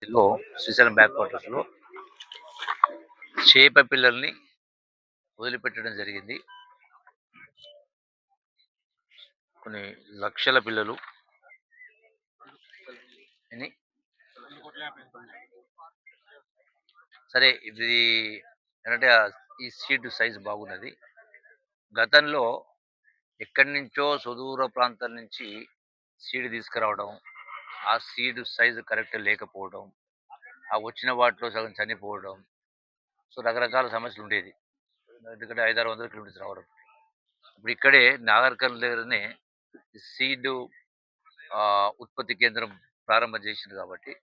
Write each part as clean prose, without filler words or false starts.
వాటర్స్‌లో Srisailam back వాటర్స్‌లో చేప పిల్లల్ని వదిలిపెట్టడం జరిగింది. కొన్ని లక్షల పిల్లలు ఎన్ని సరే ఇది ఏంటంటే ఈ సీడ్ సైజ్ బాగున్నది. గతంలో ఎక్కడి నుంచో సుదూర ప్రాంతాల నుంచి సీడ్ తీసుకురావడం, ఆ సీడ్ సైజ్ కరెక్ట్ లేకపోవడం, ఆ వచ్చిన వాటిలో సగం చనిపోవడం. సో, రకరకాల సమస్యలుండేది. ఎందుకంటే 500, 600 కిలోమీటర్స్ రావడం. ఇప్పుడు ఇక్కడే నాగర్ కర్నూల్ దగ్గరనే సీడ్ ఉత్పత్తి కేంద్రం ప్రారంభం చేసిండ్రు కాబట్టి,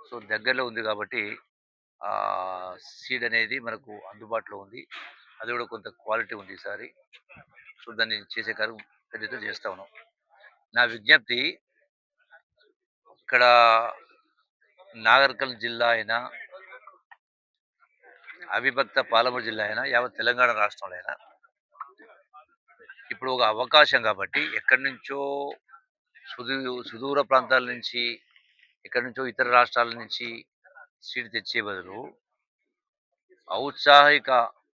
సో, దగ్గరలో ఉంది కాబట్టి సీడ్ అనేది మనకు అందుబాటులో ఉంది. అది కూడా కొంత క్వాలిటీ ఉంది ఈసారి. సో, దాన్ని చేసే కార్యం పెద్ద ఎత్తున చేస్తా ఉన్నాం. నా విజ్ఞప్తి ఇక్కడ నాగర్ కర్నూల్ జిల్లా అయినా, అవిభక్త పాలమూరు జిల్లా అయినా, యావత్ తెలంగాణ రాష్ట్రంలో అయినా ఇప్పుడు ఒక అవకాశం కాబట్టి ఎక్కడి నుంచో సుదూర ప్రాంతాల నుంచి, ఎక్కడి నుంచో ఇతర రాష్ట్రాల నుంచి సీడ్ తెచ్చే బదులు ఔత్సాహిక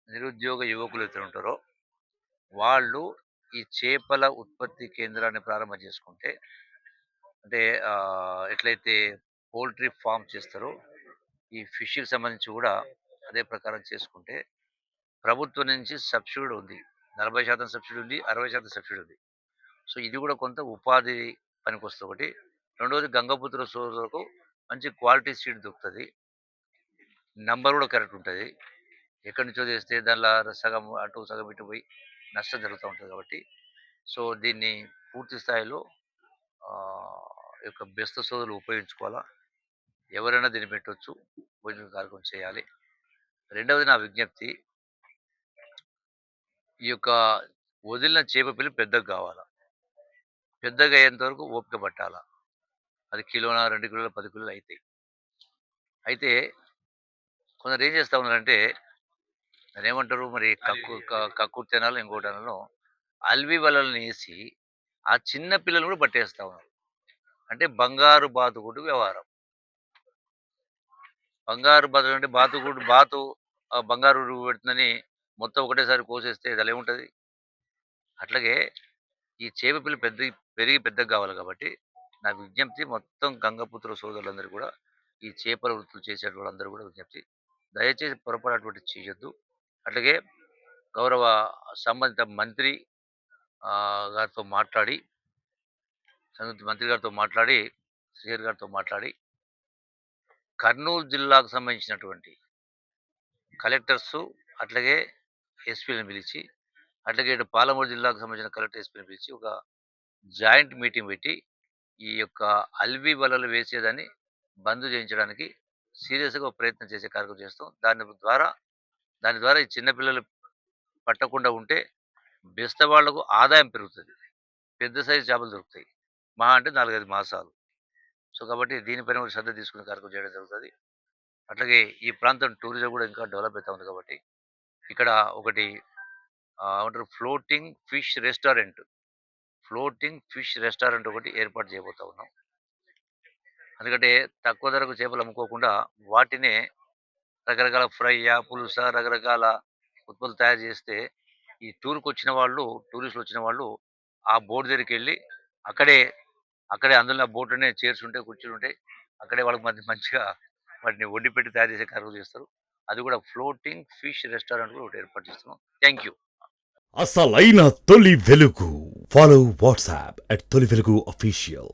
నిరుద్యోగ యువకులు ఎవరైతే ఉంటారో వాళ్ళు ఈ చేపల ఉత్పత్తి కేంద్రాన్ని ప్రారంభం చేసుకుంటే, అంటే ఎట్లయితే పౌల్ట్రీ ఫామ్ చేస్తారో ఈ ఫిష్‌కి సంబంధించి కూడా అదే ప్రకారం చేసుకుంటే ప్రభుత్వం నుంచి సబ్సిడీ ఉంది. 40% సబ్సిడీ ఉంది. 60% సబ్సిడీ ఉంది. సో, ఇది కూడా కొంత ఉపాధి పనికొస్తది ఒకటి. రెండోది గంగపుత్ర సోదరులకు మంచి క్వాలిటీ సీడ్ దొరుకుతది. నంబర్ కూడా కరెక్ట్ ఉంటది. ఎక్కడి నుంచో తెస్తే దానిలో సగం అటు, సగం ఇటు పోయి నష్టం జరుగుతూ ఉంటది కాబట్టి, సో, దీన్ని పూర్తి స్థాయిలో ఈ యొక్క బెస్త సోదరులు ఉపయోగించుకోవాలా. ఎవరైనా దీన్ని పెట్టొచ్చు. భోజన కార్యక్రమం చేయాలి. రెండవది నా విజ్ఞప్తి, ఈ యొక్క వదిలిన చేప పిల్ల పెద్దగా కావాలా. పెద్దగా అయ్యేంత వరకు ఓపిక పట్టాలా. అది కిలోన, 2 కిలోలు, 10 కిలోలు అయితాయి. అయితే కొందరు ఏం చేస్తా ఉన్నారంటే దాన్నేమంటారు మరి కక్కుర్తనాలో ఇంకోటనాలో అల్వి వలలని ఏసి ఆ చిన్న పిల్లలు కూడా పట్టేస్తా ఉన్నారు. అంటే బంగారు బాతుకుడు వ్యవహారం. బంగారు బాతు అంటే బాతు బంగారు పెడుతుందని మొత్తం ఒకటేసారి కోసేస్తే అది ఏముంటది? అట్లాగే ఈ చేప పిల్ల పెరిగి పెద్దగా కావాలి కాబట్టి నా విజ్ఞప్తి మొత్తం గంగపుత్ర సోదరులందరూ కూడా ఈ చేపల వృత్తులు చేసే వాళ్ళందరూ కూడా విజ్ఞప్తి, దయచేసి పొరపాటు అటువంటిది చేయొద్దు. అట్లాగే గౌరవ సంబంధిత మంత్రి గారితో మాట్లాడి, మంత్రి గారితో మాట్లాడి, శ్రీహరి గారితో మాట్లాడి కర్నూలు జిల్లాకు సంబంధించినటువంటి కలెక్టర్సు అట్లాగే ఎస్పీలను పిలిచి, అట్లాగే ఇటు పాలమూరు జిల్లాకు సంబంధించిన కలెక్టర్, ఎస్పీని పిలిచి ఒక జాయింట్ మీటింగ్ పెట్టి ఈ యొక్క అల్వి వలలు వేసేదాన్ని బంద్ చేయించడానికి సీరియస్‌గా ఒక ప్రయత్నం చేసే కార్యక్రమం చేస్తాం. దాని ద్వారా ఈ చిన్న పిల్లలు పట్టకుండా ఉంటే బెస్త వాళ్లకు ఆదాయం పెరుగుతది. పెద్ద సైజు చేపలు దొరుకుతాయి. మహా అంటే 4, 5 మాసాలు. సో, కాబట్టి దీనిపైన కూడా శ్రద్ధ తీసుకునే కార్యక్రమం చేయడం జరుగుతది. అట్లాగే ఈ ప్రాంతం టూరిజం కూడా ఇంకా డెవలప్ అయితా ఉంది కాబట్టి ఇక్కడ ఒకటి ఏమంటారు ఫ్లోటింగ్ ఫిష్ రెస్టారెంట్ ఒకటి ఏర్పాటు చేయబోతా ఉన్నాం. ఎందుకంటే తక్కువ ధరకు చేపలు అమ్ముకోకుండా వాటినే రకరకాల ఫ్రైయా, పులుసా, రకరకాల ఉత్పత్తులు తయారు చేస్తే ఈ టూరిస్టులు వచ్చిన వాళ్ళు ఆ బోట్ దగ్గరికెళ్ళి అక్కడే అందులో బోట్‌లోనే చైర్స్ ఉంటాయి, కుర్చీలు ఉంటాయి. అక్కడే వాళ్ళకి మంచిగా వాటిని వండిపెట్టి తయారు చేసే కార్యక్రమం చేస్తారు. అది కూడా ఫ్లోటింగ్ ఫిష్ రెస్టారెంట్ కూడా ఒకటి ఏర్పాటు చేస్తున్నాం. Thank you. అసలైన తొలి వెలుగు. ఫాలో వాట్సాప్ @తొలి వెలుగు అఫీషియల్.